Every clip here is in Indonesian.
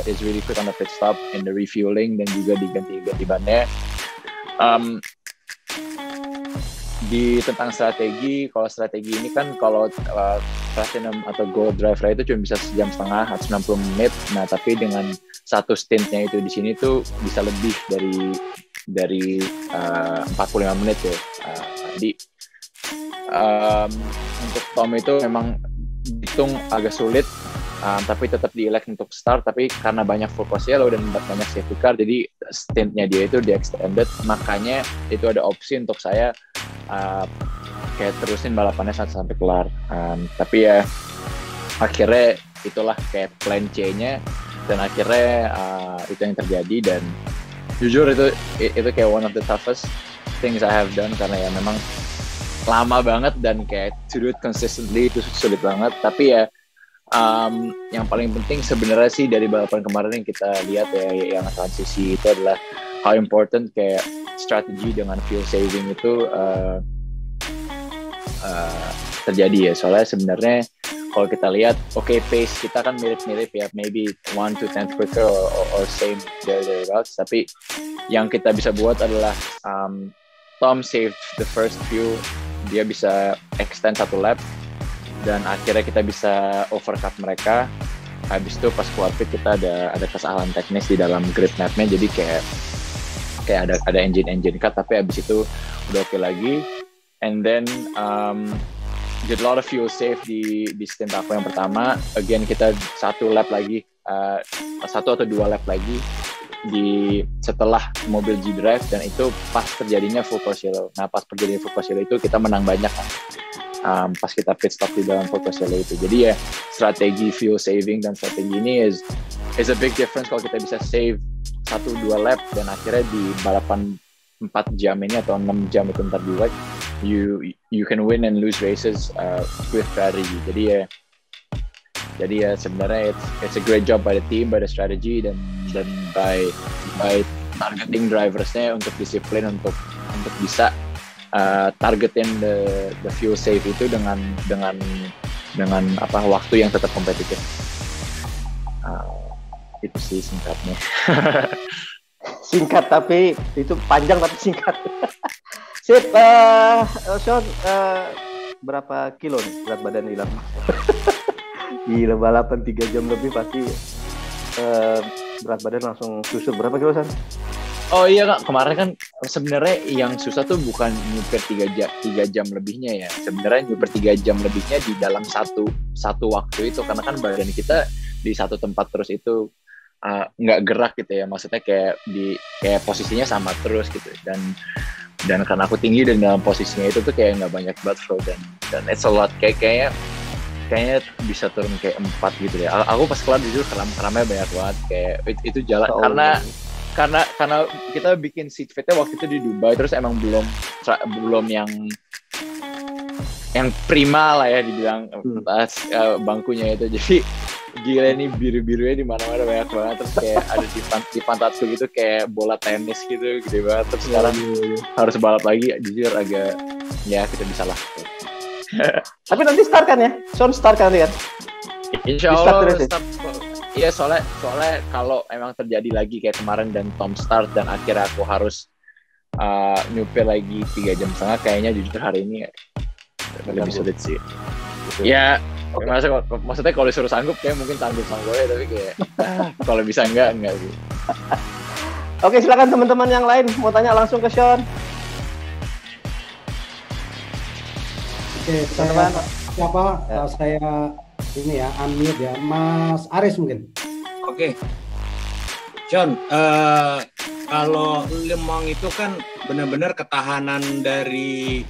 is really quick on the pit stop, in the refueling, dan juga diganti bannya. Di tentang strategi, kalau strategi ini kan kalau platinum atau gold driver itu cuma bisa sejam setengah atau 90 menit. Nah, tapi dengan satu stintnya itu di sini tuh bisa lebih dari 45 menit ya. Jadi untuk Tom itu memang hitung agak sulit, tapi tetap di-elect untuk start. Tapi karena banyak full course yellow dan banyak safety car, jadi stintnya dia itu di-extended. Makanya itu ada opsi untuk saya kayak terusin balapannya sampai kelar. Tapi ya akhirnya itulah kayak plan C-nya, dan akhirnya itu yang terjadi. Dan jujur itu kayak one of the toughest things I have done, karena ya memang lama banget dan kayak to do it consistently itu sulit banget. Tapi ya yang paling penting sebenarnya sih dari balapan kemarin yang kita lihat ya, yang transisi itu adalah how important kayak strategi dengan fuel saving itu terjadi ya. Soalnya sebenarnya kalau kita lihat, pace kita kan mirip-mirip ya, maybe 1 to 10 quicker or same thereabouts. Tapi yang kita bisa buat adalah Tom saved the first few, dia bisa extend 1 lap, dan akhirnya kita bisa overcut mereka. Habis itu pas keluar pit kita ada kesalahan teknis di dalam grid mapnya, jadi kayak ada engine cut, tapi habis itu udah oke lagi. And then did a lot of fuel save di stint aku yang pertama. Again kita 1 lap lagi, 1 atau 2 lap lagi setelah mobil G-Drive, dan itu pas terjadinya full course yellow. Nah, pas terjadinya full course yellow itu kita menang banyak kan, pas kita pit stop di dalam full course yellow itu. Jadi ya strategi fuel saving dan strategi ini is a big difference. Kalau kita bisa save 1-2 lap, dan akhirnya di balapan 4 jam ini atau 6 jam itu ntar di like, you can win and lose races with strategy. Jadi ya sebenarnya it's a great job by the team, by the strategy, dan by targeting driversnya untuk disiplin untuk bisa targetin the fuel save itu dengan waktu yang tetap kompetitif. Itu sih singkatnya. Singkat tapi itu panjang tapi singkat. Sip, Sean, berapa kilo nih berat badan hilang? Gila, balapan 3 jam lebih pasti berat badan langsung susut. Berapa kilo, San? Oh iya Kak, kemarin kan sebenarnya yang susah tuh bukan nyupir 3 jam lebihnya ya. Sebenarnya nyupir 3 jam lebihnya di dalam satu waktu itu, karena kan badan kita di satu tempat terus itu nggak gerak gitu ya. Maksudnya kayak posisinya sama terus gitu. Dan karena aku tinggi dan dalam posisinya itu tuh kayak nggak banyak blood flow, dan it's a lot, kayaknya bisa turun kayak 4 gitu ya. Aku pas kelar jujur keramnya banyak banget, kayak itu jalan karena kita bikin seat fit-nya waktu itu di Dubai, terus emang belum yang prima lah ya dibilang bangkunya itu. Jadi gila nih, biru-birunya di mana-mana banyak banget, terus kayak ada di pantatku gitu kayak bola tenis gitu gede banget. Terus sekarang harus balap lagi, jujur agak ya kita bisa lah. Tapi nanti start kan ya? Sean start kan ya? Insya Allah start. Iya, soalnya kalau emang terjadi lagi kayak kemarin dan Tom start dan akhirnya aku harus nyupir lagi 3 jam setengah, kayaknya jujur hari ini lebih sulit sih. Gitu. Ya, maksudnya kalau disuruh sanggup kayak mungkin sanggup ya, tapi kayak kalau bisa enggak sih. Oke, silakan teman-teman yang lain mau tanya langsung ke Sean. Oke, saya ini ya, unmute ya, Mas Aris mungkin. Oke, Sean, kalau Lemang itu kan benar-benar ketahanan dari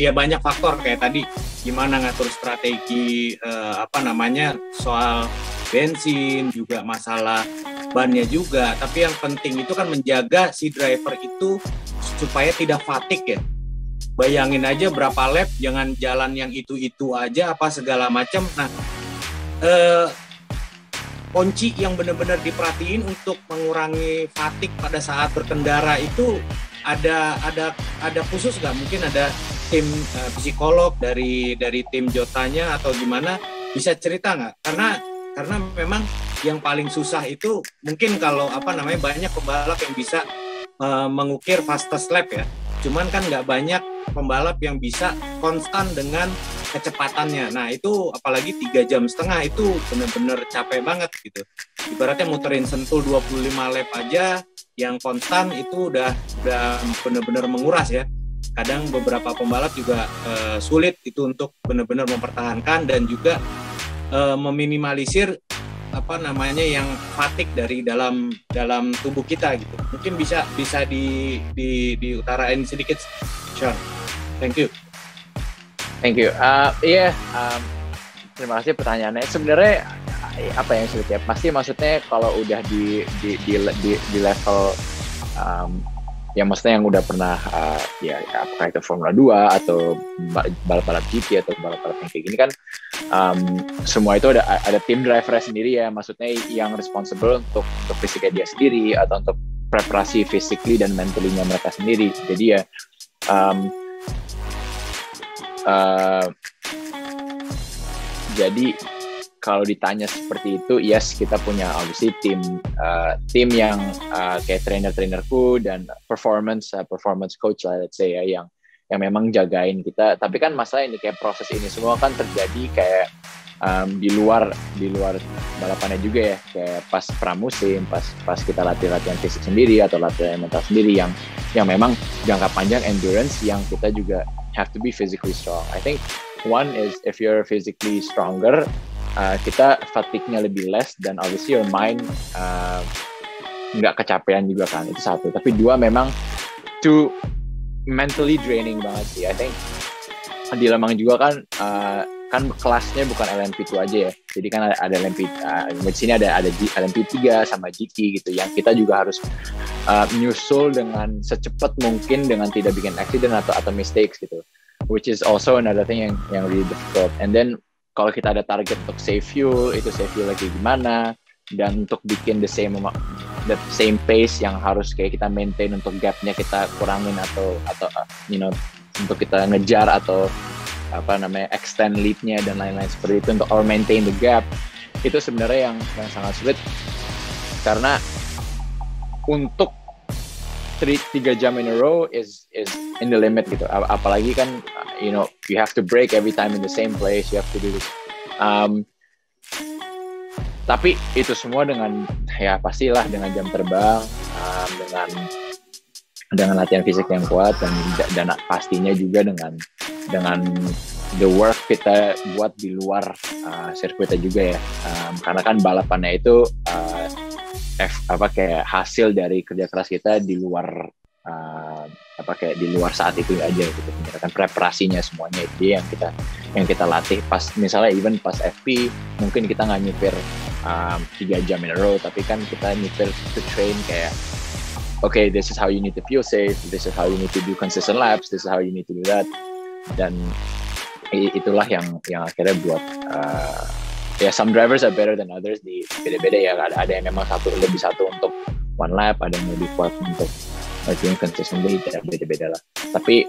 ya banyak faktor kayak tadi gimana ngatur strategi soal bensin, juga masalah bannya juga. Tapi yang penting itu kan menjaga si driver itu supaya tidak fatigue ya. Bayangin aja berapa lap, jangan jalan yang itu aja apa segala macam. Nah, kunci yang benar-benar diperhatiin untuk mengurangi fatigue pada saat berkendara itu ada khusus nggak? Mungkin ada tim psikolog dari tim Jotanya atau gimana, bisa cerita nggak? karena memang yang paling susah itu mungkin kalau banyak pembalap yang bisa mengukir fastest lap ya. Cuman kan nggak banyak pembalap yang bisa konstan dengan kecepatannya. Nah itu apalagi 3,5 jam itu benar-benar capek banget gitu. Ibaratnya muterin Sentul 25 lap aja yang konstan itu udah benar-benar menguras ya. Kadang beberapa pembalap juga sulit itu untuk benar-benar mempertahankan dan juga meminimalisir yang fatigue dari dalam tubuh kita gitu. Mungkin bisa diutarain sedikit, Sean. Thank you. Terima kasih pertanyaannya. Sebenarnya apa yang sulit ya? Pasti maksudnya kalau udah di level yang maksudnya yang udah pernah apakah itu Formula 2 atau balap-balap GP atau balap-balap yang kayak gini kan semua itu ada tim driver sendiri ya, maksudnya yang responsible untuk fisiknya dia sendiri atau untuk preparasi physically dan mentally-nya mereka sendiri. Jadi ya jadi kalau ditanya seperti itu, yes, kita punya obviously tim yang kayak trainer-trainerku dan performance coach lah, let's say ya, yang memang jagain kita. Tapi kan masalah ini kayak proses ini semua kan terjadi kayak di luar balapannya juga ya, kayak pas pramusim, pas kita latihan fisik sendiri atau latihan mental sendiri yang memang jangka panjang endurance yang kita juga have to be physically strong. I think one is if you're physically stronger, kita fatigue-nya lebih less dan obviously your mind nggak kecapean juga kan, itu satu. Tapi dua, memang too mentally draining banget sih. I think di Lemang juga kan kelasnya bukan LMP2 aja ya, jadi kan ada LMP di sini ada LMP3 sama GT gitu, yang kita juga harus nyusul dengan secepat mungkin dengan tidak bikin accident atau mistakes gitu, which is also another thing yang really difficult. And then kalau kita ada target untuk save fuel, itu save fuel lagi gimana, dan untuk bikin the same pace yang harus kayak kita maintain untuk gapnya kita kurangin atau untuk kita ngejar atau extend lead-nya dan lain-lain seperti itu untuk maintain the gap, itu sebenarnya yang sangat sulit karena untuk 3 jam in a row is in the limit gitu. Apalagi kan you have to break every time in the same place, you have to do this. Tapi itu semua dengan pastilah dengan jam terbang, dengan latihan fisik yang kuat dan pastinya juga dengan the work kita buat di luar sirkuitnya juga ya. Karena kan balapannya itu kayak hasil dari kerja keras kita di luar di luar saat itu aja gitu. Kan preparasinya semuanya itu yang kita latih pas misalnya even pas FP mungkin kita nggak nyupir 3 jam in a row, tapi kan kita nyupir to train kayak okay, this is how you need to feel safe, this is how you need to do consistent laps, this is how you need to do that. Dan itulah yang akhirnya buat some drivers are better than others di beda-beda ya. Ada yang memang lebih satu untuk one lap, ada yang lebih kuat untuk doing consistently, beda-beda lah. Tapi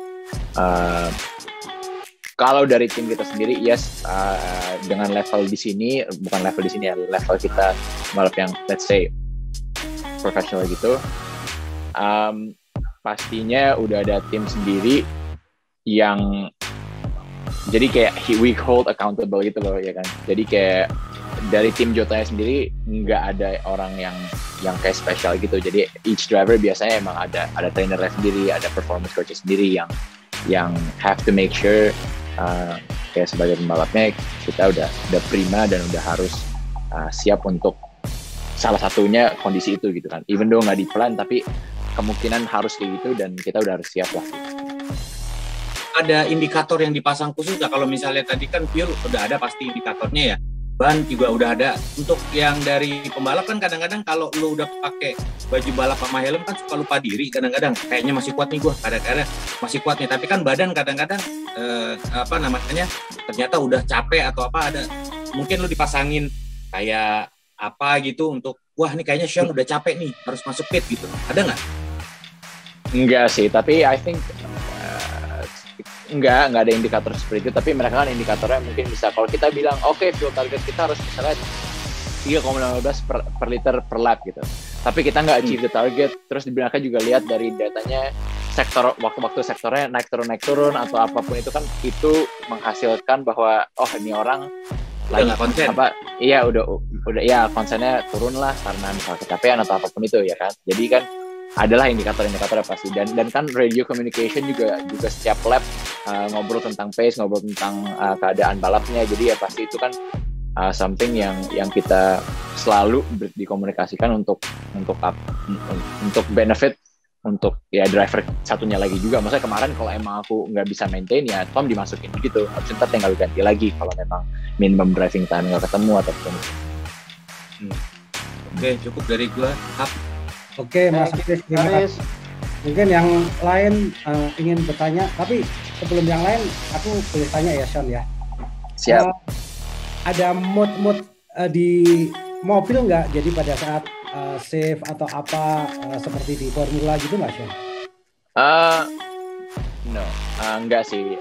kalau dari tim kita sendiri, yes, dengan level di sini, bukan level di sini ya, level kita balap yang let's say professional gitu, pastinya udah ada tim sendiri yang jadi kayak we hold accountable gitu loh ya kan. Jadi kayak dari tim Jotanya sendiri nggak ada orang yang kayak spesial gitu. Jadi each driver biasanya emang ada trainernya sendiri, ada performance coach sendiri yang have to make sure kayak sebagai pembalapnya kita udah prima dan udah harus siap untuk salah satunya kondisi itu gitu kan. Even though nggak di plan tapi kemungkinan harus kayak gitu dan kita udah harus siap lah. Ada indikator yang dipasang khusus nggak? Kalau misalnya tadi kan fuel udah ada pasti indikatornya ya, ban juga udah ada. Untuk yang dari pembalap kan kadang-kadang kalau lu udah pakai baju balap sama helm kan suka lupa diri kadang-kadang, kayaknya masih kuat nih gue, kadang-kadang masih kuat nih, tapi kan badan kadang-kadang ternyata udah capek atau apa, ada mungkin lu dipasangin kayak apa gitu untuk wah nih kayaknya Sean udah capek nih harus masuk pit gitu, ada nggak? Enggak sih, tapi I think Enggak ada indikator seperti itu, tapi mereka kan indikatornya mungkin bisa, kalau kita bilang oke, fuel target kita harus misalnya 3,15 per liter per lap gitu. Tapi kita nggak achieve the target. Terus dibilangnya juga lihat dari datanya sektor waktu-waktu sektornya naik turun atau apapun itu kan itu menghasilkan bahwa ini orang lagi konsen. Iya udah ya konsennya turun lah karena misalnya kecapean atau apapun itu ya kan. Jadi kan adalah indikator-indikator pasti dan kan radio communication juga setiap lap ngobrol tentang pace, ngobrol tentang keadaan balapnya. Jadi ya pasti itu kan something yang kita selalu dikomunikasikan untuk benefit untuk ya driver satunya lagi juga. Maksudnya kemarin kalau emang aku nggak bisa maintain ya Tom dimasukin gitu, habis ntar tinggal ganti lagi kalau memang minimum driving time nggak ketemu ataupun Oke, cukup dari gua. Oke, Mas Aris, terima kasih. Mungkin yang lain ingin bertanya, tapi sebelum yang lain aku boleh tanya ya Sean ya. Siap. Ada mode di mobil nggak? Jadi pada saat save atau apa seperti di Formula gitu nggak Sean? No, enggak sih.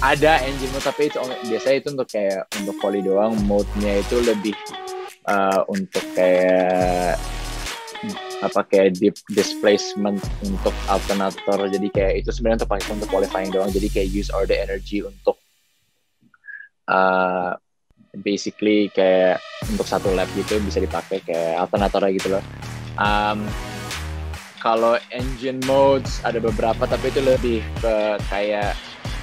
Ada engine mode tapi itu biasanya itu untuk kayak untuk volley doang. Mode-nya itu lebih untuk kayak deep displacement untuk alternator. Jadi kayak itu sebenarnya untuk qualifying doang. Jadi kayak use all the energy untuk basically kayak untuk satu lap gitu bisa dipakai kayak alternatornya gitu loh. Kalau engine modes ada beberapa tapi itu lebih ke kayak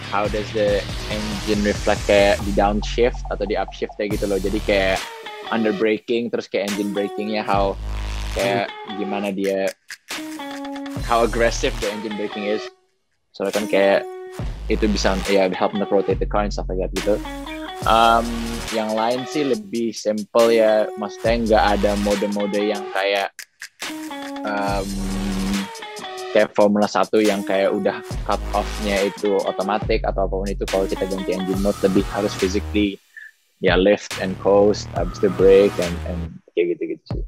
how does the engine reflect kayak di downshift atau di upshift kayak gitu loh. Jadi kayak under braking terus kayak engine brakingnya how kayak gimana dia how aggressive the engine braking is. Soalnya kan kayak itu bisa ya help rotate the car and stuff like that gitu. Yang lain sih lebih simple ya, maksudnya nggak ada mode-mode yang kayak Formula 1 yang kayak udah cut off-nya itu otomatis atau apapun itu. Kalau kita ganti engine mode lebih harus physically ya lift and coast, habis itu brake and kayak gitu-gitu sih.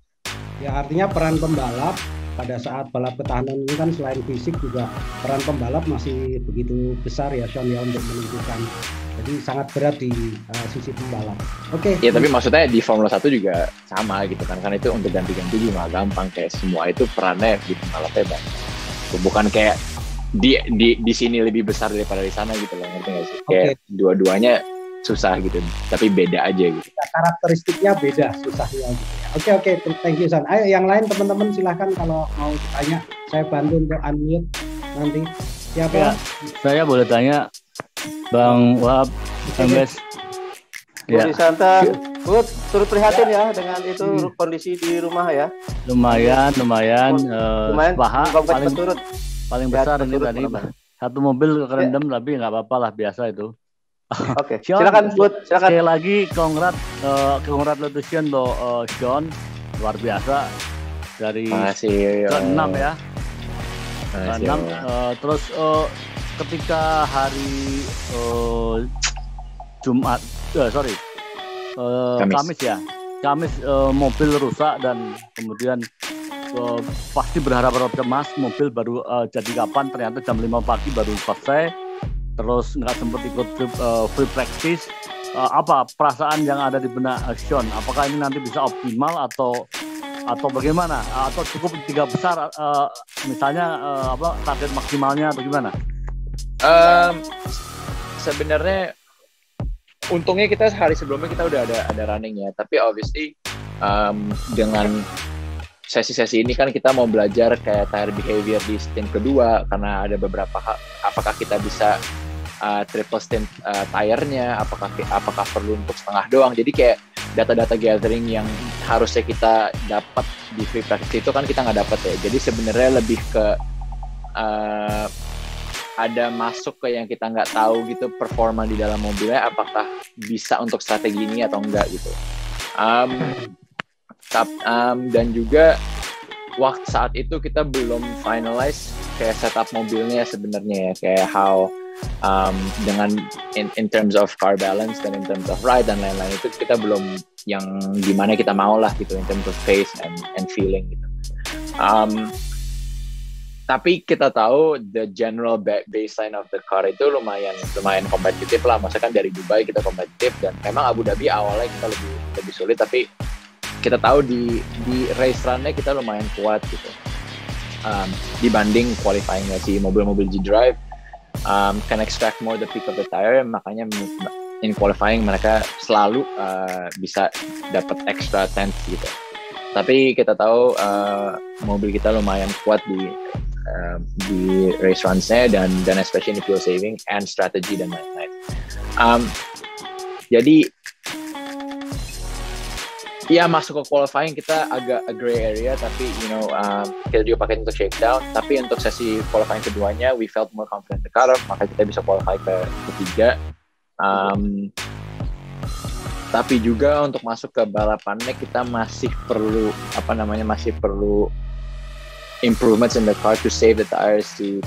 Ya artinya peran pembalap pada saat balap ketahanan ini kan selain fisik juga peran pembalap masih begitu besar ya Sean ya untuk menentukan. Jadi sangat berat di sisi pembalap. Oke. Ya tapi maksudnya di Formula 1 juga sama gitu kan. Karena itu untuk ganti-ganti juga gampang. Kayak semua itu perannya di pembalapnya banyak. Bukan kayak di sini lebih besar daripada di sana gitu loh. Ngerti nggak sih? Kayak dua-duanya susah gitu. Tapi beda aja gitu. Karakteristiknya beda susahnya gitu ya. Oke. Thank you Son. Ayo yang lain teman-teman silahkan kalau mau tanya. Saya bantu untuk unmute nanti. Siapa? Ya, saya boleh tanya Bang Wahab, Ambes. Ya. Santan, turut prihatin ya dengan itu kondisi di rumah ya. Lumayan. Paha paling besar ini tadi. Satu mobil kerendam tapi nggak apa-apa lah, biasa itu. Oke. Silakan Bud, silakan. Sekali lagi congratulations to Sean, luar biasa dari ke-6 ya. Ke-6 terus ketika hari Kamis mobil rusak dan kemudian pasti berharap cemas, mobil baru jadi kapan, ternyata jam 5 pagi baru selesai, terus nggak sempat ikut free practice. Apa perasaan yang ada di benak Sean? Apakah ini nanti bisa optimal atau bagaimana? Atau cukup 3 besar misalnya target maksimalnya atau gimana? Sebenarnya untungnya kita hari sebelumnya kita udah ada running ya, tapi obviously dengan sesi-sesi ini kan kita mau belajar kayak tire behavior di stint kedua karena ada beberapa hal, apakah kita bisa triple stint tire-nya, apakah perlu untuk setengah doang. Jadi kayak data-data gathering yang harusnya kita dapat di free practice itu kan kita nggak dapat ya. Jadi sebenarnya lebih ke ada masuk ke yang kita nggak tahu gitu, performa di dalam mobilnya apakah bisa untuk strategi ini atau enggak gitu. Dan juga waktu saat itu kita belum finalize kayak setup mobilnya sebenarnya ya, kayak how dengan in terms of car balance dan in terms of ride dan lain-lain itu kita belum yang gimana kita mau lah gitu in terms of pace and feeling gitu. Tapi kita tahu the general baseline of the car itu lumayan kompetitif lah. Maksudnya kan dari Dubai kita kompetitif, dan memang Abu Dhabi awalnya kita lebih sulit, tapi kita tahu di race run-nya kita lumayan kuat gitu. Dibanding qualifying-nya si mobil-mobil G-Drive can extract more the peak of the tire, makanya in qualifying mereka selalu bisa dapat extra tenths gitu. Tapi kita tahu mobil kita lumayan kuat di race runs-nya dan especially in fuel saving and strategy dan lain-lain. Jadi ya masuk ke qualifying kita agak a gray area, tapi kita juga pakai untuk shakedown. Tapi untuk sesi qualifying keduanya we felt more confident in the car, maka kita bisa qualify ke ketiga. Tapi juga untuk masuk ke balapannya kita masih perlu improvements in the car to save the tires to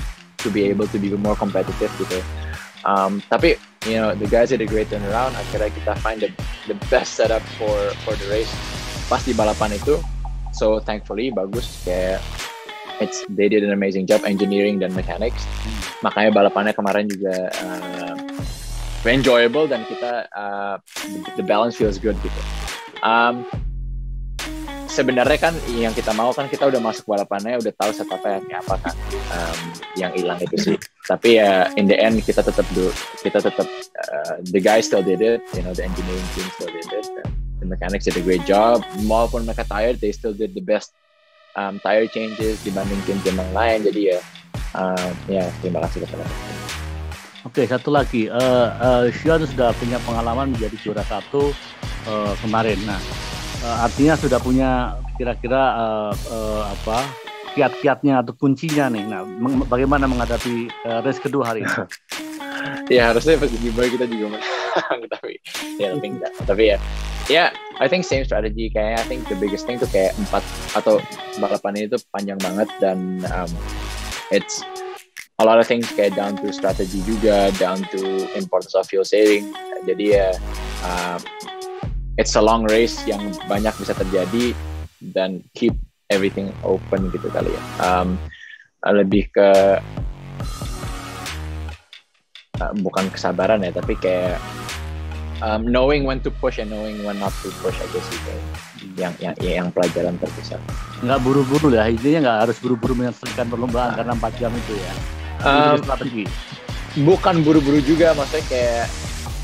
be able to be more competitive gitu. Tapi the guys did a great turnaround. Akhirnya kita find the best setup for the race pas di balapan itu. So thankfully bagus, kayak they did an amazing job engineering dan mechanics. Makanya balapannya kemarin juga enjoyable dan kita the balance feels good gitu. Sebenarnya kan yang kita mau kan kita udah masuk balapannya, udah tahu setupnya kayak apa kan. Yang hilang itu sih. Tapi ya in the end kita tetap the guys still did it, the engineering team still did it. The mechanics did a great job. Walaupun mereka tired, they still did the best tire changes dibanding tim yang lain. Jadi ya terima kasih kepada mereka. Oke, satu lagi, Sean sudah punya pengalaman menjadi juara 1 kemarin. Nah, artinya sudah punya kira-kira kiat-kiatnya atau kuncinya nih. Nah, bagaimana menghadapi race kedua hari ini? Ya harusnya pas di Dubai kita juga menang, tapi enggak. Tapi ya, I think same strategy. Kayaknya I think the biggest thing tuh kayak 4 atau balapan ini tuh panjang banget, dan it's a lot of things kayak down to strategy juga, down to importance of fuel saving. Jadi ya it's a long race yang banyak bisa terjadi, dan keep everything open gitu kali ya. Lebih ke bukan kesabaran ya, tapi kayak knowing when to push and knowing when not to push aja sih, kayak yang pelajaran terbesar. Nggak buru-buru ya, intinya nggak harus buru-buru menyelesaikan perlombaan karena 4 jam itu ya. Strategi. Bukan buru-buru juga, maksudnya kayak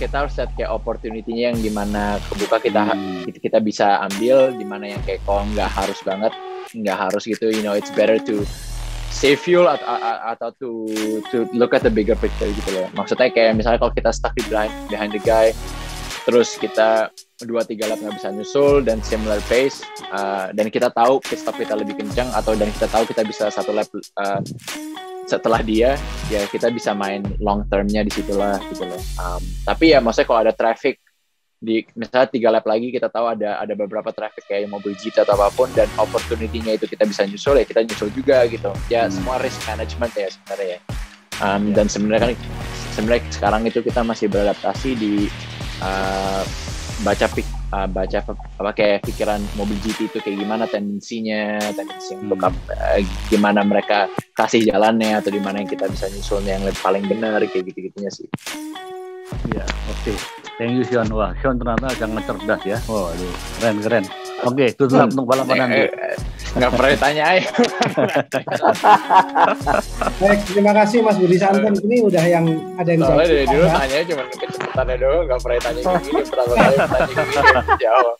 kita harus lihat kayak opportunity-nya yang dimana kebuka kita bisa ambil, dimana yang kayak kalau nggak harus gitu, it's better to save fuel atau to look at the bigger picture gitu loh. Maksudnya kayak misalnya kalau kita stuck behind the guy, terus kita 2-3 lap nggak bisa nyusul dan similar pace, dan kita tahu pit stop kita lebih kencang, dan kita tahu kita bisa 1 lap setelah dia, ya kita bisa main long termnya di situlah gitu loh. Tapi ya maksudnya kalau ada traffic di misalnya 3 lap lagi, kita tahu ada beberapa traffic kayak mobil GT atau apapun, dan opportunity-nya itu kita bisa nyusul, ya kita nyusul juga gitu. Ya semua risk management ya sebenarnya ya. Dan sebenarnya sekarang itu kita masih beradaptasi di baca kayak pikiran mobil GT itu kayak gimana tendensi untuk gimana mereka kasih jalannya, atau di mana yang kita bisa nyusulnya yang paling benar, kayak gitu-gitunya sih. Ya, oke. Thank you Sean. Wah, Sean ternyata sangat cerdas ya. Wah, keren. Oke, itu untuk balapan nanti. Nggak pernah ditanyain. Baik, terima kasih Mas Budi Santen. Ini udah yang ada yang soalnya dari dulu tanya cuma kecepatannya doang, nggak pernah ditanya kayak gini. Pertama kali tanya kayak gini, jawab.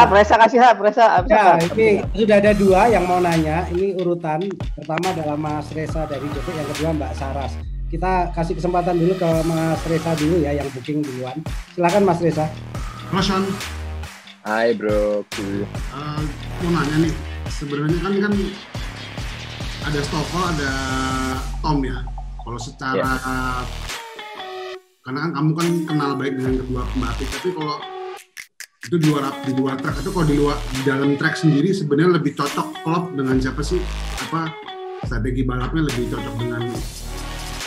Presa kasih Presa. Ya, ini sudah ada 2 yang mau nanya. Ini urutan. Pertama adalah Mas Reza dari Jogja, yang kedua Mbak Saras. Kita kasih kesempatan dulu ke Mas Reza dulu ya, yang booking duluan. Silakan Mas Reza. Mas Sean. Hai bro, cool. Mau nanya nih, sebenarnya kan ada Stoffel, ada Tom ya. Kalau secara karena kan kamu kan kenal baik dengan kedua pembalap, tapi kalau itu di luar track, itu kalau di dalam track sendiri sebenarnya lebih cocok klub dengan siapa sih? Apa strategi balapnya lebih cocok dengan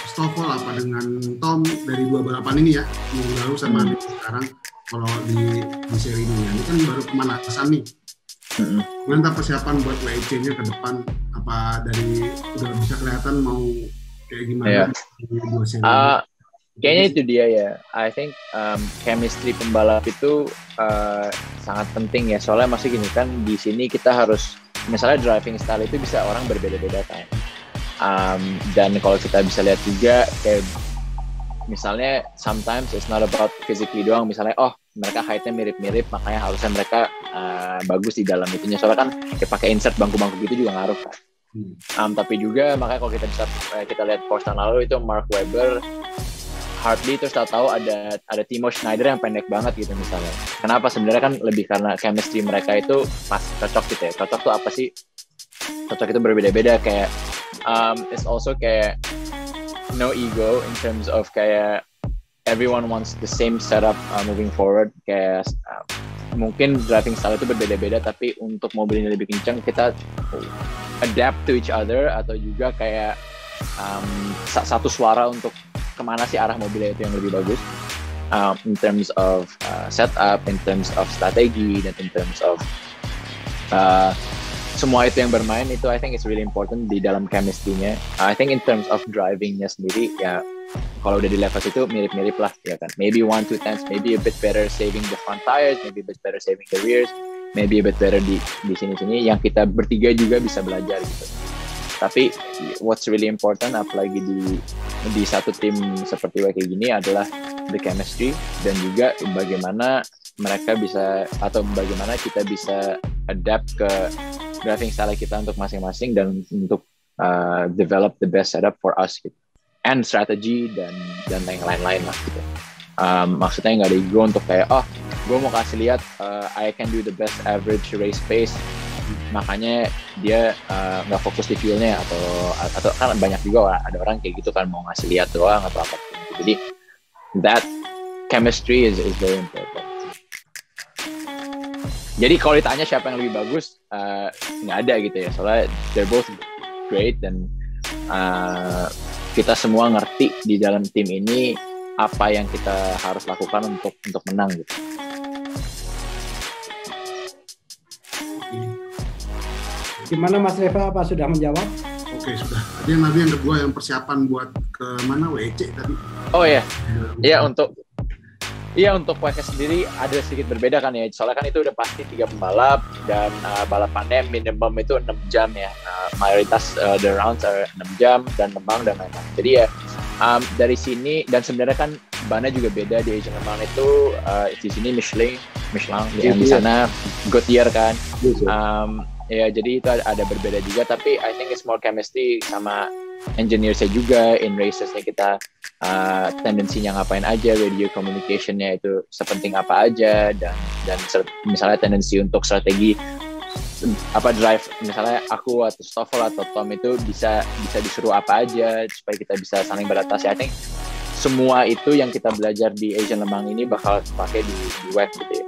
Stoffel apa dengan Tom dari 2 balapan ini ya, minggu lalu sama sekarang? Kalau di seri ini kan baru pemanasan nih. Gimana persiapan buat WEC-nya ke depan? Apa dari udah bisa kelihatan mau kayak gimana di dua seri? Kayaknya itu dia ya. I think chemistry pembalap itu sangat penting ya. Soalnya masih gini kan, di sini kita harus, misalnya driving style itu bisa orang berbeda-beda kan. Dan kalau kita bisa lihat juga kayak misalnya sometimes it's not about physically doang. Misalnya mereka height-nya mirip-mirip, makanya harusnya mereka bagus di dalam itunya. Soalnya kan pakai insert bangku-bangku gitu juga ngaruh kan. Tapi juga makanya kalau kita lihat Porsche tahun lalu itu Mark Webber, Hartley, terus tahu ada Timo Schneider yang pendek banget gitu misalnya. Kenapa? Sebenarnya kan lebih karena chemistry mereka itu pas cocok gitu ya. Cocok tuh apa sih? Cocok itu berbeda-beda, kayak it's also kayak no ego in terms of kayak everyone wants the same setup moving forward. Kayak mungkin driving style itu berbeda-beda, tapi untuk mobil ini lebih kencang kita adapt to each other, atau juga kayak satu suara untuk kemana sih arah mobilnya itu yang lebih bagus, in terms of setup, in terms of strategi, dan in terms of semua itu yang bermain itu I think it's really important di dalam chemistry-nya. I think in terms of driving-nya sendiri ya, kalau udah di level itu mirip-mirip lah ya kan. Maybe 1-2 tenths, maybe a bit better saving the front tires, maybe a bit better saving the rears, maybe a bit better di sini-sini yang kita bertiga juga bisa belajar gitu. Tapi what's really important apalagi di satu tim seperti kayak gini adalah the chemistry, dan juga bagaimana mereka bisa, atau bagaimana kita bisa adapt ke driving style kita untuk masing-masing, dan untuk develop the best setup for us gitu, and strategy dan yang lain-lain lah gitu. Maksudnya nggak ada ego untuk kayak gue mau kasih lihat I can do the best average race pace, makanya dia nggak fokus di fuelnya, atau kan banyak juga ada orang kayak gitu kan, mau ngasih lihat doang atau apa. Jadi that chemistry is very important. Jadi kalau ditanya siapa yang lebih bagus, nggak ada gitu ya, soalnya they're both great, dan kita semua ngerti di dalam tim ini apa yang kita harus lakukan untuk menang gitu. Gimana Mas Reva, apa sudah menjawab? Oke, sudah. Tadi yang kedua yang persiapan buat ke mana WEC tadi? Oh ya, untuk WEC sendiri ada sedikit berbeda kan ya. Soalnya kan itu udah pasti 3 pembalap, dan balapannya minimum itu 6 jam ya. Mayoritas the rounds are 6 jam dan tembang dan lain-lain. Jadi ya dari sini, dan sebenarnya kan bannya juga beda. Di Asian Le Mans itu di sini Michelin yang di sana Goodyear kan. Ya, jadi itu ada berbeda juga, tapi I think it's more chemistry sama engineer-nya juga. In races-nya kita tendensinya ngapain aja, radio communication-nya itu sepenting apa aja, dan misalnya tendensi untuk strategi drive, misalnya aku atau Stoffel atau Tom itu bisa disuruh apa aja supaya kita bisa saling beradaptasi. I think semua itu yang kita belajar di Asian Le Mans ini bakal pakai di WEC gitu ya,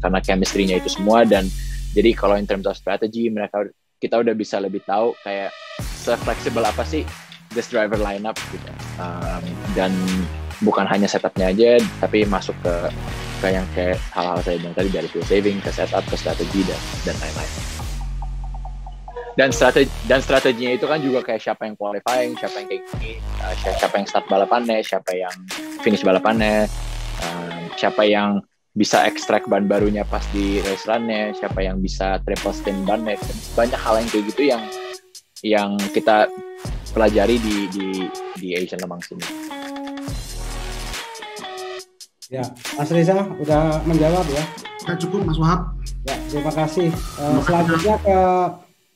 karena chemistry-nya itu semua. Dan jadi kalau in terms of strategy, kita udah bisa lebih tahu kayak se-flexible apa sih this driver lineup gitu. Dan bukan hanya setupnya aja, tapi masuk ke yang kayak hal-hal saya bilang tadi, dari fuel saving ke setup ke strategi dan lain-lain. Dan strateginya itu kan juga kayak siapa yang qualifying, siapa yang kayak gini, siapa yang start balapannya, siapa yang finish balapannya, siapa yang bisa ekstrak ban barunya pas di race run-nya, siapa yang bisa triple stint ban-nya. Banyak hal yang kayak gitu yang kita pelajari di Asian Le Mans ini. Ya, Mas Reza udah menjawab ya? Ya, cukup Mas Wahab. Ya, terima kasih. Selanjutnya ke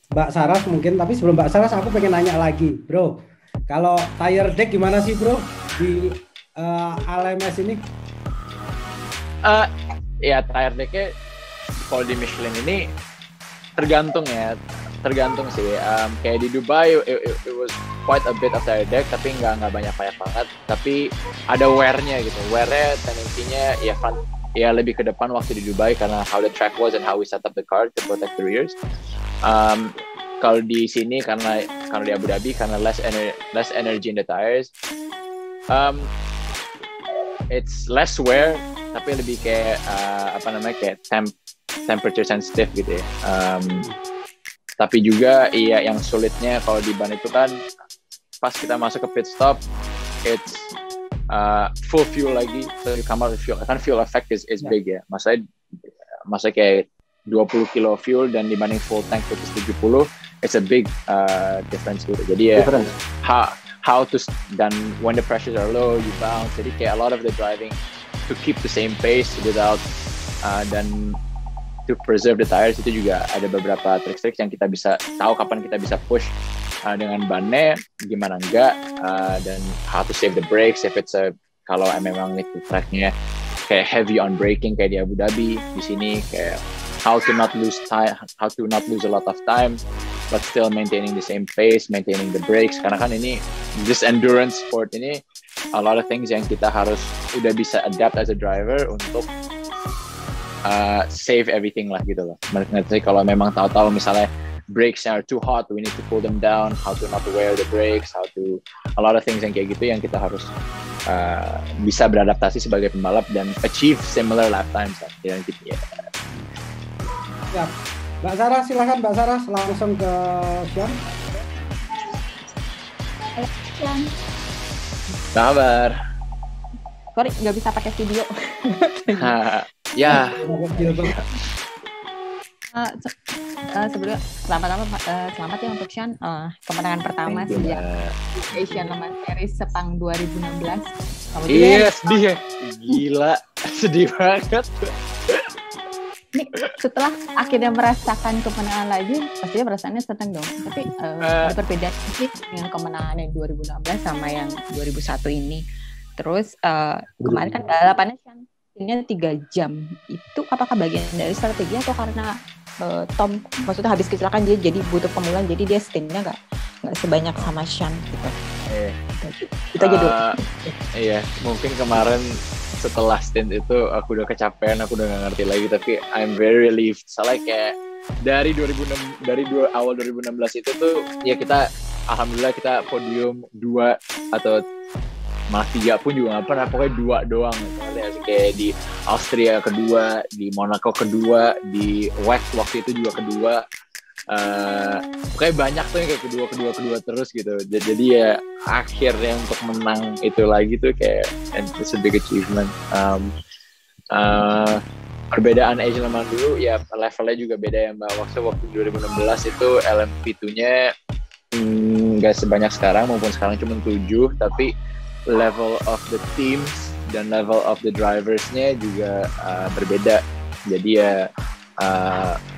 Mbak Saras mungkin, tapi sebelum Mbak Saras aku pengen nanya lagi, bro. Kalau tire deck gimana sih bro di LMS ini? Ya tire decknya kalau di Michelin ini tergantung sih. Kayak di Dubai it was quite a bit of tire deck, tapi nggak banyak banget. Tapi ada wear-nya gitu. Wear-nya tendensinya ya lebih ke depan waktu di Dubai, karena how the track was and how we set up the car to protect the rears. Kalau di sini karena di Abu Dhabi karena less energy in the tires, it's less wear, tapi lebih kayak kayak temperature sensitive gitu ya. Tapi juga iya yang sulitnya kalau di ban itu kan pas kita masuk ke pit stop, it's full fuel lagi, so you come out with fuel. Kan fuel effect is big ya. Maksudnya kayak 20 kilo fuel dan dibanding full tank which is 70, it's a big difference gitu. Jadi ya how to, dan when the pressures are low you bounce. Jadi kayak a lot of the driving to keep the same pace without dan to preserve the tires, itu juga ada beberapa trik-trik yang kita bisa tahu kapan kita bisa push dengan bannya, gimana enggak, dan how to save the brakes if it's kalau memang itu tracknya kayak heavy on braking kayak di Abu Dhabi. Di sini kayak how to not lose a lot of time but still maintaining the same pace, maintaining the brakes, karena kan ini this endurance sport ini a lot of things yang kita harus udah bisa adapt as a driver untuk save everything lah gitu loh. Ngerti kalau memang tahu-tahu misalnya brakes are too hot, we need to pull them down, how to not wear the brakes, a lot of things yang kayak gitu yang kita harus bisa beradaptasi sebagai pembalap dan achieve similar lap times lah. Ya. Mbak Sarah, silakan Mbak Sarah, langsung ke Sean. Sean. Kabar. Sorry, nggak bisa pakai video. Ya. Sebelumnya selamat ya untuk Sean, kemenangan pertama sejak Asian Le Mans Series Sepang 2016. Iya, sedih ya. Gila, sedih banget. Ini setelah akhirnya merasakan kemenangan lagi, pastinya perasaannya seneng dong. Tapi ada perbedaan sih dengan kemenangan yang 2016 sama yang 2001 ini. Terus kemarin kan balapannya Sean 3 jam. Itu apakah bagian dari strategi atau karena Tom maksudnya habis kecelakaan dia jadi butuh pemulihan, jadi dia stintnya nggak sebanyak sama Sean gitu. Itu aja dulu. Iya, mungkin kemarin setelah stint itu aku udah kecapean, aku udah nggak ngerti lagi, tapi I'm very relieved. Soalnya kayak dari awal 2016 itu tuh ya kita alhamdulillah kita podium 2 atau malah 3 pun juga nggak pernah, pokoknya 2 doang. Kayak di Austria kedua, di Monaco kedua, di WEC waktu itu juga kedua. Pokoknya banyak tuh yang kayak kedua terus gitu. Jadi ya akhirnya untuk menang itu lagi tuh kayak it's a big achievement. Perbedaan Asian Le Mans dulu ya levelnya juga beda ya Mbak. Waktu 2016 itu LMP2-nya nggak sebanyak sekarang, maupun sekarang cuma 7, tapi level of the teams dan level of the drivers-nya juga berbeda. Jadi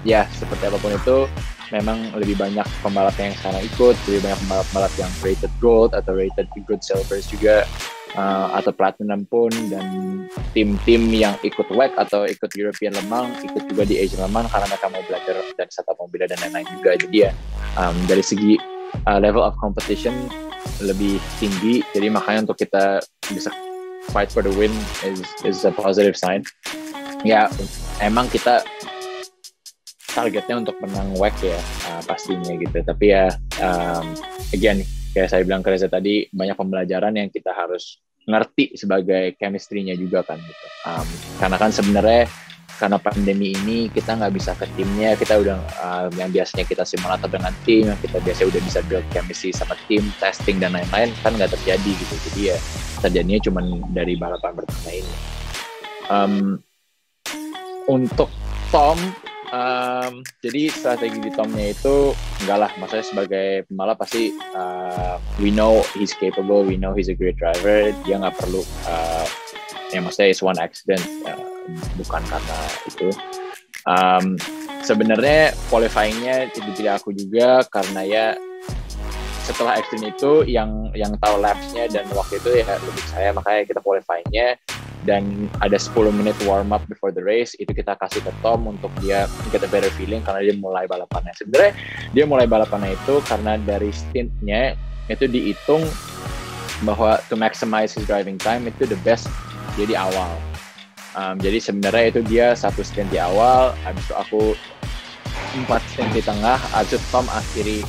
ya seperti apapun itu memang lebih banyak pembalap yang sekarang ikut, lebih banyak pembalap yang rated gold atau rated good silvers juga, atau platinum pun, dan tim-tim yang ikut WEC atau ikut European Le Mans ikut juga di Asian Le Mans karena mereka mau belajar dan setup mobil dan lain-lain juga. Jadi ya dari segi level of competition lebih tinggi, jadi makanya untuk kita bisa fight for the win is a positive sign. Ya emang kita targetnya untuk menang WEC ya pastinya gitu, tapi ya again kayak saya bilang ke Reza tadi, banyak pembelajaran yang kita harus ngerti sebagai chemistry-nya juga kan gitu. Karena kan sebenarnya karena pandemi ini kita nggak bisa ke timnya, kita udah yang biasanya kita simulator dengan tim, yang kita biasanya udah bisa build chemistry sama tim, testing dan lain-lain kan nggak terjadi gitu. Jadi ya terjadinya cuma dari balapan pertama ini. Untuk Tom, jadi strategi di Tomnya itu enggak lah, maksudnya sebagai pembalap pasti we know he's capable, we know he's a great driver, dia nggak perlu yang maksudnya is one accident, bukan karena itu. Sebenarnya qualifying-nya dipilih aku juga karena ya setelah accident itu yang tahu laps-nya dan waktu itu ya lebih saya, makanya kita qualifying-nya. Dan ada 10 menit warm up before the race, itu kita kasih ke Tom untuk dia get a better feeling karena dia mulai balapannya. Sebenarnya dia mulai balapannya itu karena dari stintnya itu dihitung bahwa to maximize his driving time itu the best dia di awal. Jadi sebenarnya itu dia 1 stint di awal, habis itu aku 4 stint di tengah, habis itu Tom akhiri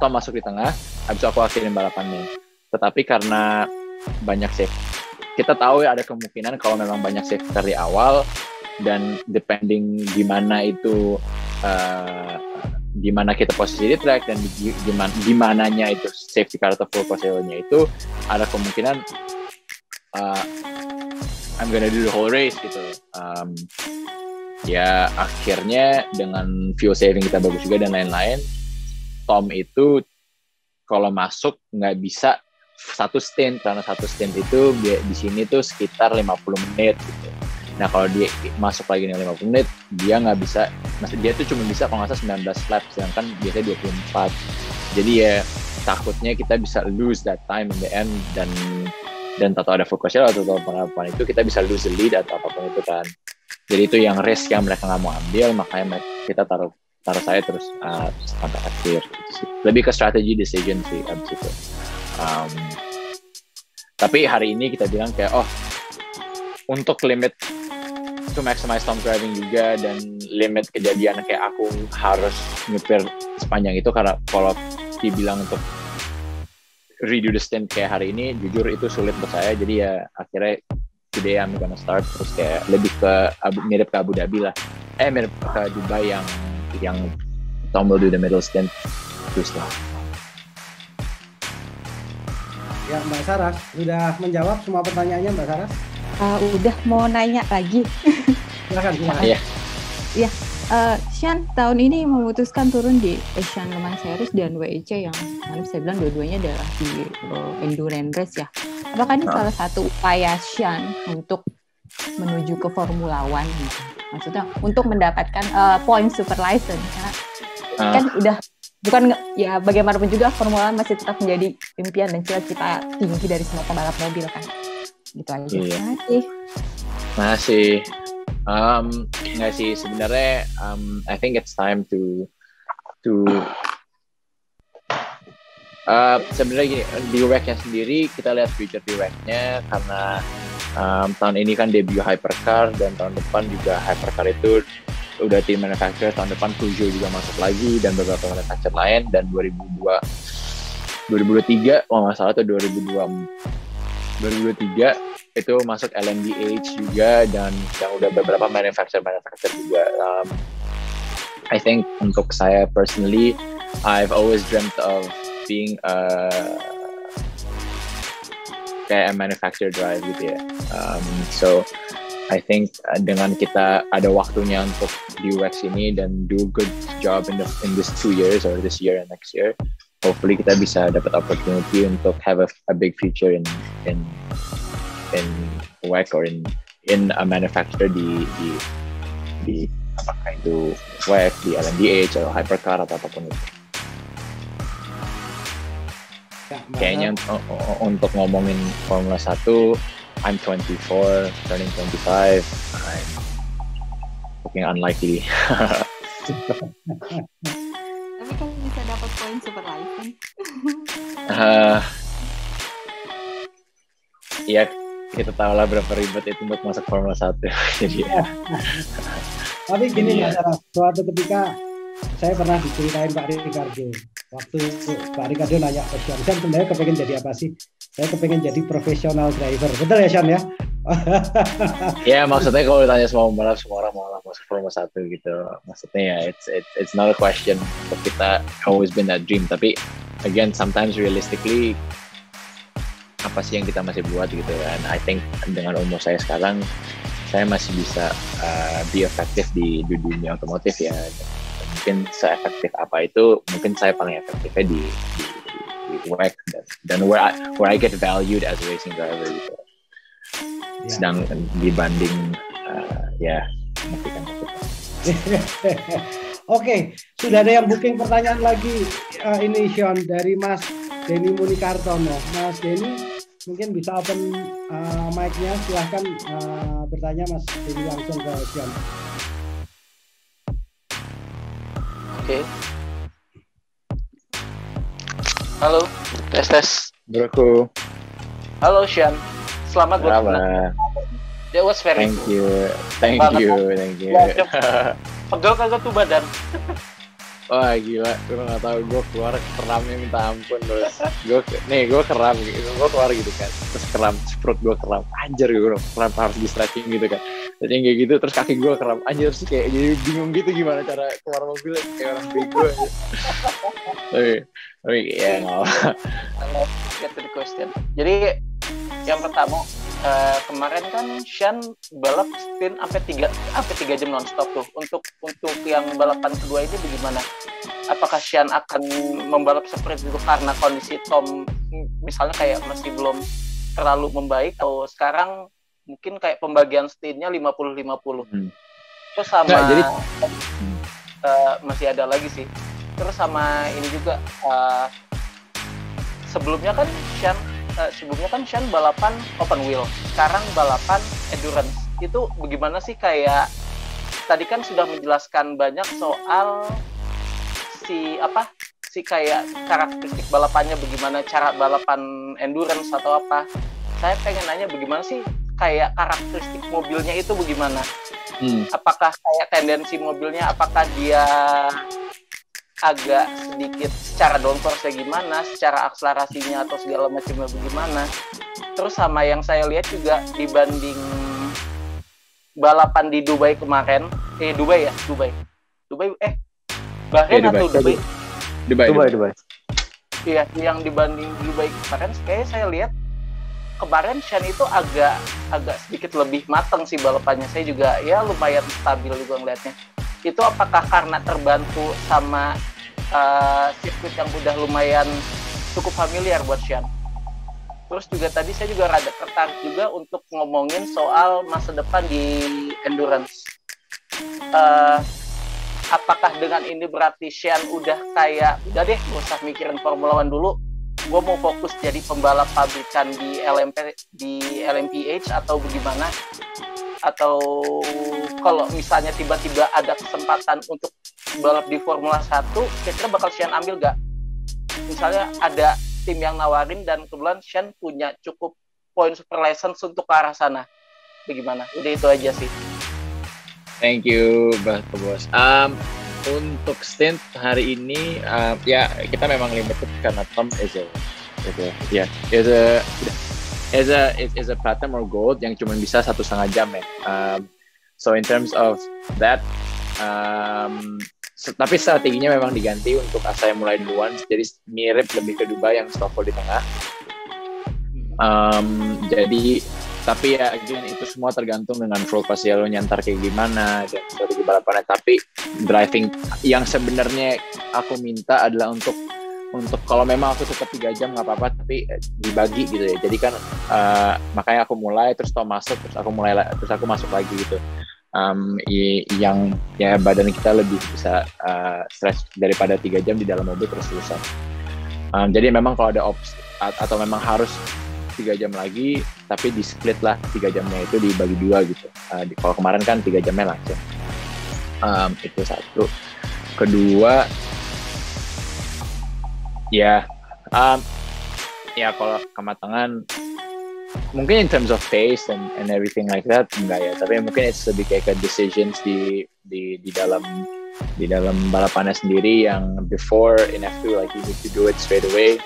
Tom masuk di tengah, habis itu aku akhirin balapannya. Tetapi karena banyak safety, kita tahu ya ada kemungkinan kalau memang banyak safety car di awal, dan depending gimana itu gimana kita posisi di track dan gimananya itu safety car atau full course nya itu ada kemungkinan I'm gonna do the whole race gitu. Ya akhirnya dengan fuel saving kita bagus juga dan lain-lain, Tom itu kalau masuk nggak bisa satu stint, karena satu stint itu di sini tuh sekitar 50 menit gitu. Nah kalau dia masuk lagi nih 50 menit, dia nggak bisa, dia tuh cuma bisa kalau nggak salah 19 lap, sedangkan biasanya 24. Jadi ya takutnya kita bisa lose that time in the end, dan atau ada fokusnya atau apapun itu kita bisa lose the lead atau apapun itu kan. Jadi itu yang risk yang mereka nggak mau ambil, makanya kita taruh saya terus sampai akhir gitu sih. Lebih ke strategy decision sih abis itu. Tapi hari ini kita bilang kayak untuk limit to maximize time driving juga dan limit kejadian kayak aku harus nyupir sepanjang itu, karena kalau dibilang untuk redo the stint kayak hari ini jujur itu sulit buat saya. Jadi ya akhirnya today I'm gonna start terus kayak lebih ke mirip ke Abu Dhabi lah, mirip ke Dubai yang Tom will do the middle stint terus lah. Ya Mbak Saras, udah menjawab semua pertanyaannya Mbak Saras? Udah mau nanya lagi. Silakan. Iya. Sean tahun ini memutuskan turun di Asian Le Mans Series dan WEC yang mana saya bilang dua-duanya adalah di endurance race ya. Apakah ini salah satu upaya Sean untuk menuju ke Formula One gitu? Maksudnya untuk mendapatkan poin super license, karena kan udah bukan ya bagaimanapun juga Formula One masih tetap menjadi impian dan cita-cita tinggi dari semua pembalap mobil kan. Gitu aja. Iya. Masih. Nggak sih sebenarnya. I think it's time to sebenarnya gini, di WEC-nya sendiri kita lihat future di WEC-nya karena tahun ini kan debut hypercar dan tahun depan juga hypercar itu udah tim manufacturer, tahun depan Peugeot juga masuk lagi dan beberapa manufacturer lain, dan 2023 kalau nggak salah atau 2023 itu masuk LMDH juga dan yang udah beberapa manufacturer juga. I think untuk saya personally, I've always dreamt of being kayak a manufacturer drive gitu ya. So I think dengan kita ada waktunya untuk di WEC ini dan do a good job in this 2 years or this year and next year, hopefully kita bisa dapat opportunity untuk have a big future in WEC or in a manufacturer di apakah itu WEC, di LMDH atau hypercar atau apapun itu. Ya, kayaknya untuk ngomongin Formula 1, I'm 24, turning 25, I'm looking unlikely. Tapi kan bisa dapat poin super license. Iya, kita tahu lah berapa ribet itu untuk masuk Formula 1. Jadi Tapi gini Mas Saras, suatu ketika saya pernah diceritain Pak Ricardo. Waktu Pak Ricardo nanya ke Sean, sebenarnya kepengen jadi apa sih? Saya kepengen jadi profesional driver. Betul ya Sean ya? Ya maksudnya kalau ditanya semua pembalap, semua orang mau masuk Formula 1 gitu. Maksudnya ya it's not a question. Untuk kita always been that dream. Tapi again sometimes realistically apa sih yang kita masih buat gitu kan. I think dengan umur saya sekarang saya masih bisa be effective di dunia otomotif ya. Mungkin se-efektif apa itu, mungkin saya paling efektifnya di WEC dan where I get valued as a racing driver gitu. Sedang dibanding nanti kan. Oke, sudah ada yang booking pertanyaan lagi ini Sean dari Mas Denny Munikartono. Mas Denny mungkin bisa open mic-nya, silahkan bertanya Mas Denny langsung ke Sean. Oke. Halo, tes. Broku. Halo Sean, selamat buat That was very Thank you. Pegel kagak tuh badan? Wah gila, gue nggak tahu, gue keluar keramnya minta ampun terus. Gue keram gitu, gue keluar gitu kan, terus keram, perut gue keram, anjir gue keram harus di stretching gitu kan. Terus yang kayak gitu, terus kaki gue kram anjir sih, kayak jadi bingung gitu gimana cara keluar mobil kayak orang bego aja. Tapi ya nggak. Get to the question. Jadi yang pertama kemarin kan Sean balap sprint sampai 3 jam nonstop tuh. Untuk yang balapan kedua ini bagaimana? Apakah Sean akan membalap seperti itu karena kondisi Tom misalnya kayak masih belum terlalu membaik, atau sekarang mungkin kayak pembagian stintnya 50-50. Terus sama jadi, masih ada lagi sih. Terus sama ini juga sebelumnya kan Sean balapan open wheel, sekarang balapan endurance. Itu bagaimana sih, kayak tadi kan sudah menjelaskan banyak soal si kayak karakteristik balapannya, bagaimana cara balapan endurance atau apa. Saya pengen nanya bagaimana sih kayak karakteristik mobilnya itu bagaimana? Apakah kayak tendensi mobilnya, apakah dia agak sedikit secara downforce gimana, secara akselerasinya atau segala macamnya bagaimana? Terus sama yang saya lihat juga dibanding balapan di Dubai kemarin, Bahrain atau Dubai? Iya, yang dibanding Dubai kemarin, kayak saya lihat kemarin Sean itu agak sedikit lebih matang sih balapannya. Saya juga ya lumayan stabil juga ngeliatnya. Itu apakah karena terbantu sama sirkuit yang udah lumayan cukup familiar buat Sean? Terus juga tadi saya juga rada tertarik juga untuk ngomongin soal masa depan di endurance. Apakah dengan ini berarti Sean udah deh gak usah mikirin Formula One dulu, gue mau fokus jadi pembalap pabrikan di LMPH atau bagaimana? Atau kalau misalnya tiba-tiba ada kesempatan untuk balap di Formula 1, kira-kira bakal Sean ambil gak? Misalnya ada tim yang nawarin dan kebetulan Sean punya cukup poin super license untuk ke arah sana, bagaimana? Udah itu aja sih. Thank you, Bos. Untuk stint hari ini, ya kita memang limited karena Tom is a platinum or gold yang cuma bisa 1,5 jam ya. So in terms of that, tapi strateginya memang diganti untuk Asa yang mulai duluan, jadi mirip lebih ke Dubai yang Stoffel di tengah. Jadi tapi ya again itu semua tergantung dengan road pasti lo nyantar kayak gimana dan strategi balapannya. Tapi driving yang sebenarnya aku minta adalah untuk kalau memang aku tetap 3 jam nggak apa-apa, tapi dibagi gitu ya. Jadi kan makanya aku mulai terus Tom masuk, terus aku masuk lagi gitu. Yang ya badan kita lebih bisa stres daripada 3 jam di dalam mobil terus-terusan. Jadi memang kalau ada atau memang harus 3 jam lagi, tapi di split lah 3 jamnya itu dibagi 2 gitu. Kalau kemarin kan 3 jamnya langsung. Itu satu. Kedua, ya kalau kematangan mungkin in terms of pace and everything like that enggak ya, tapi mungkin it's lebih kayak decisions di dalam balapannya sendiri yang before in F2 like you need to do it straight away.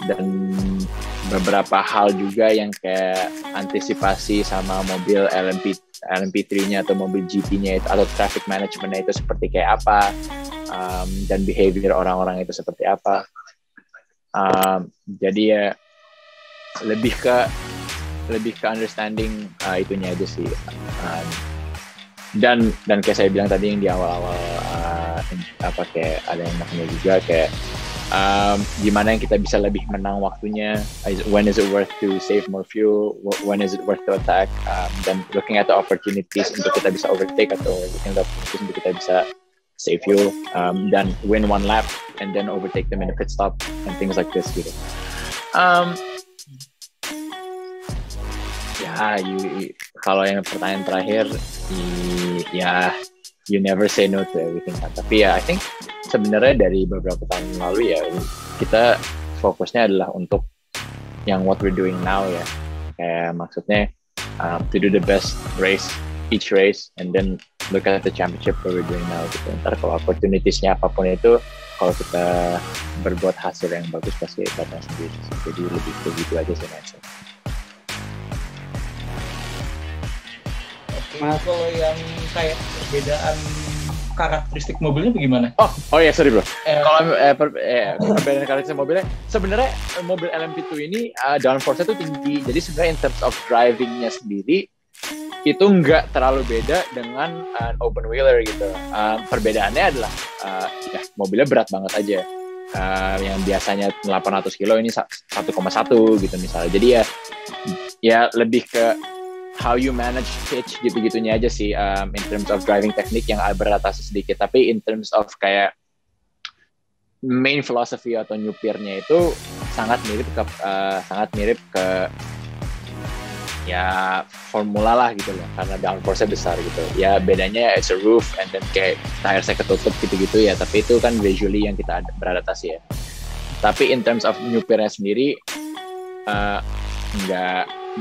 Dan beberapa hal juga yang kayak antisipasi sama mobil LMP3-nya atau mobil GP-nya itu atau traffic management-nya itu seperti kayak apa, dan behavior orang-orang itu seperti apa. Jadi ya lebih ke understanding itunya aja sih. Dan kayak saya bilang tadi yang di awal-awal kayak ada yang makanya juga kayak gimana yang kita bisa lebih menang waktunya, when is it worth to save more fuel, when is it worth to attack, dan looking at the opportunities untuk kita bisa overtake atau looking at the opportunities untuk kita bisa save fuel, dan win one lap and then overtake them in a pit stop and things like this gitu. Kalau yang pertanyaan terakhir, you never say no to everything kan. Tapi ya I think sebenarnya dari beberapa tahun lalu ya kita fokusnya adalah untuk yang what we're doing now ya. Kayak maksudnya to do the best race each race and then look at the championship what we're doing now gitu. Ntar kalau opportunities-nya apapun itu, kalau kita berbuat hasil yang bagus pasti datang sendiri. Jadi lebih begitu aja sih mindset. Kalau yang kayak perbedaan karakteristik mobilnya bagaimana? Oh ya, sorry bro. Kalau perbedaan karakteristik mobilnya, sebenarnya mobil LMP2 ini downforce-nya tuh tinggi. Jadi sebenarnya in terms of driving-nya sendiri itu nggak terlalu beda dengan open wheeler gitu. Perbedaannya adalah ya mobilnya berat banget aja. Yang biasanya 800 kilo ini 1,1 gitu misalnya. Jadi ya lebih ke how you manage pitch gitu-gitunya aja sih, in terms of driving technique yang beradaptasi sedikit. Tapi in terms of kayak main philosophy atau nyupirnya itu sangat mirip ke ya formula lah gitu loh, karena downforce-nya besar gitu. Ya bedanya it's a roof and then kayak tire saya ketutup gitu-gitu ya, tapi itu kan visually yang kita beradaptasi ya. Tapi in terms of nyupirnya sendiri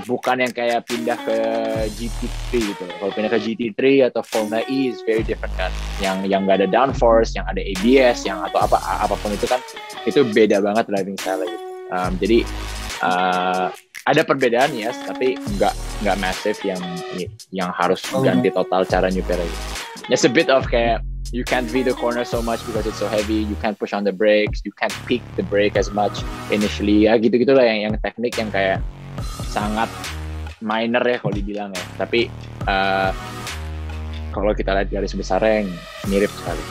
bukan yang kayak pindah ke GT3 gitu. Kalau pindah ke GT3 atau Formula E is very different kan. Yang nggak ada downforce, yang ada ABS, yang atau apapun itu kan, itu beda banget driving style gitu. Jadi ada perbedaan ya, tapi nggak massive yang harus ganti total cara nyupir gitu. It's a bit of kayak you can't V the corner so much because it's so heavy. You can't push on the brakes. You can't peak the brake as much initially. Ya gitu-gitulah yang teknik yang kayak sangat minor ya kalau dibilang ya. Tapi kalau kita lihat garis besarnya yang mirip sekali.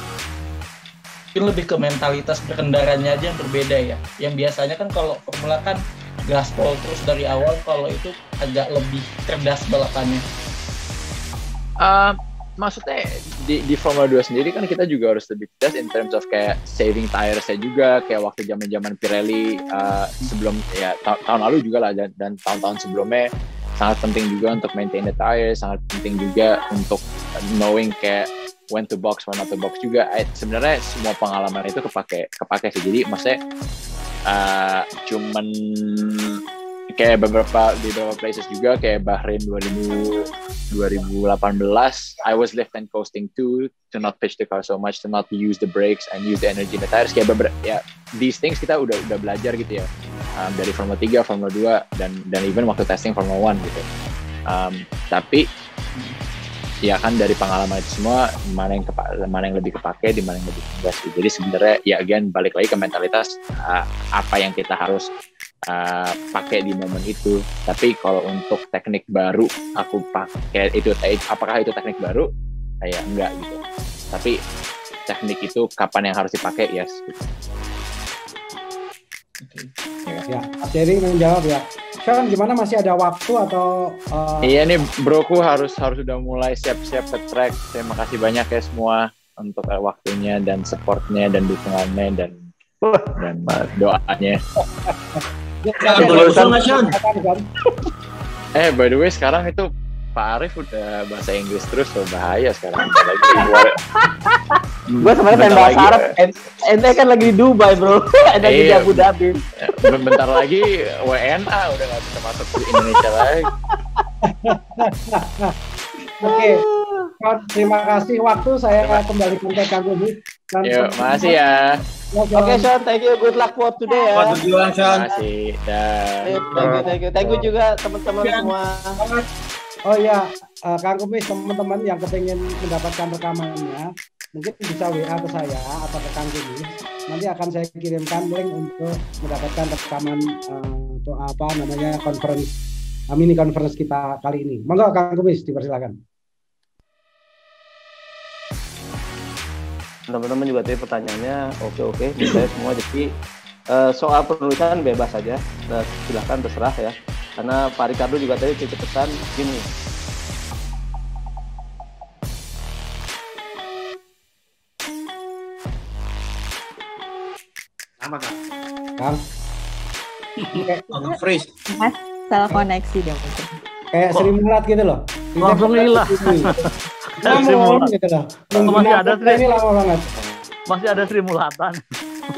Mungkin lebih ke mentalitas berkendaranya aja yang berbeda ya. Yang biasanya kan kalau formula kan gaspol terus dari awal, kalau itu agak lebih cerdas balapannya. Maksudnya di Formula 2 sendiri kan kita juga harus lebih cerdas in terms of kayak saving tires-nya juga, kayak waktu zaman Pirelli sebelum ya tahun lalu juga lah, dan tahun-tahun sebelumnya sangat penting juga untuk maintain the tires, sangat penting juga untuk knowing kayak when to box, when not to box juga. Sebenarnya semua pengalaman itu kepake sih. Jadi maksudnya cuman kayak di beberapa places juga kayak Bahrain 2018 I was left and coasting to not pitch the car so much, to not use the brakes and use the energy in the tires. Kayak ya these things kita udah belajar gitu ya, dari Formula 3, Formula 2 dan even waktu testing Formula 1 gitu. Tapi ya kan dari pengalaman itu semua mana yang lebih kepake, di mana yang lebih enggak sih. Jadi sebenarnya ya again balik lagi ke mentalitas, apa yang kita harus pakai di momen itu. Tapi kalau untuk teknik baru aku pakai itu, apakah itu teknik baru? Ya enggak gitu. Tapi teknik itu kapan yang harus dipakai, yes. Ya, Mas Jerry menjawab ya. Sean, gimana, masih ada waktu atau? Iya nih broku harus sudah mulai siap-siap ke track. Terima kasih banyak ya semua untuk waktunya dan supportnya dan dukungannya dan doanya. By the way sekarang itu Pak Arif udah bahasa Inggris terus, so bahaya sekarang. Gue sebenarnya pengen bahasa Arab. Ente kan lagi di Dubai bro, ada di Abu Dhabi. Bentar lagi WNA udah nggak bisa masuk ke Indonesia lagi. Oke. Terima kasih waktu, saya kembalikan ke Kang Budi. Yuk, makasih ya. Oke, Sean, thank you. Good luck for today ya. Selamat berjuang, Sean. Terima kasih. Thank you. Thank you juga teman-teman semua. Oh iya, Kang Kumis, teman-teman yang kepengen mendapatkan rekamannya, mungkin bisa WA ke saya atau ke Kang Kumis. Nanti akan saya kirimkan link untuk mendapatkan rekaman mini conference kita kali ini. Monggo Kang Kumis, dipersilakan. Teman-teman juga tadi pertanyaannya oke bisa semua, jadi soal penulisan bebas saja, silahkan terserah ya, karena Pak Ricardo juga tadi titip pesan gini, apa Kak? Kang? Freeze. Salah koneksi dia mungkin. Kayak Sri Mulat gitu loh. Langsung hilang. Namun gitu loh. Masih ada ini lama banget. Masih ada Sri Mulatan.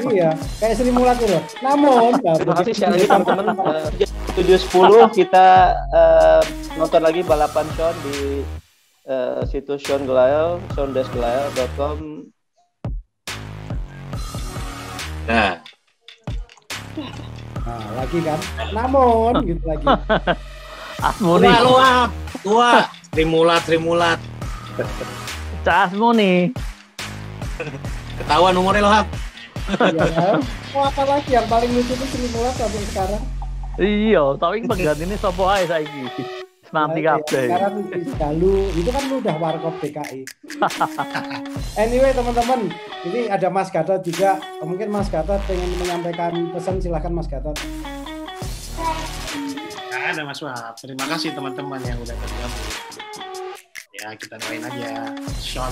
Iya, kayak Sri Mulat gitu. Namun, terima kasih sekali lagi teman-teman. Studio 10 kita nonton lagi balapan Sean di situs Sean Gelael, sean-gelael.com. Nah, lagi kan. Namun gitu lagi. Asmuni. tua. Trimulat. Casmu nih. Ketahuan umurnya lo, Hap. Ya, mau apa lagi yang paling lucu itu Sri Mulat sampai sekarang. Iya, tapi penggantinya sopo ae saiki. Mati kabeh. Sekarang Galuh itu kan udah warkop DKI. Anyway teman-teman, ini ada Mas Gatot juga. Mungkin Mas Gatot pengen menyampaikan pesan, silahkan Mas Gatot. Nah, ada Mas Wahab. Terima kasih teman-teman yang udah bergabung. Ya kita doain aja Sean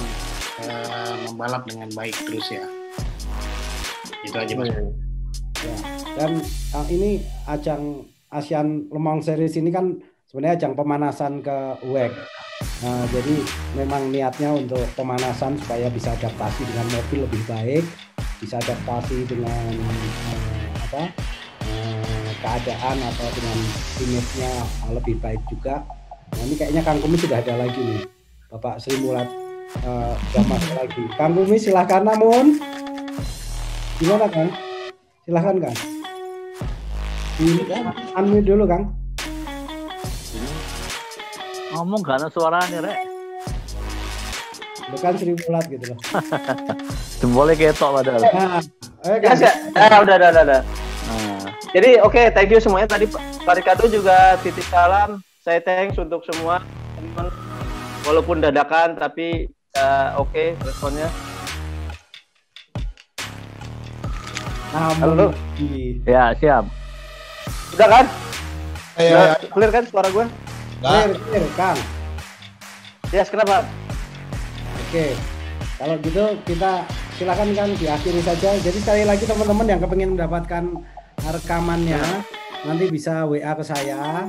membalap dengan baik terus ya. Itu aja Mas. Ya. Dan ini ajang ASEAN Le Mans Series ini kan sebenarnya ajang pemanasan ke WEC. Nah, jadi memang niatnya untuk pemanasan supaya bisa adaptasi dengan mobil lebih baik, bisa adaptasi dengan keadaan atau dengan image-nya lebih baik juga. Nah, ini kayaknya Kang Kumi sudah ada lagi nih, Bapak Sri Mulat sudah masuk lagi. Kang Kumi silahkan, namun gimana Kang? Silahkan Kang. Unmute dulu Kang. Ngomong gak ada suaranya, Rek. Bukan Sri Mulat gitu loh. Jempolnya ketok padahal. Udah. Nah. Jadi oke, thank you semuanya. Tadi Pak Ricardo juga titip salam. Saya thanks untuk semua teman. Walaupun dadakan tapi oke responnya. Halo. Ya, siap. Udah kan? Clear kan suara gue? Clear, Kang. Yes, kenapa? Oke. Kalau gitu kita silakan kan diakhiri saja. Jadi sekali lagi teman-teman yang kepengin mendapatkan rekamannya nanti bisa WA ke saya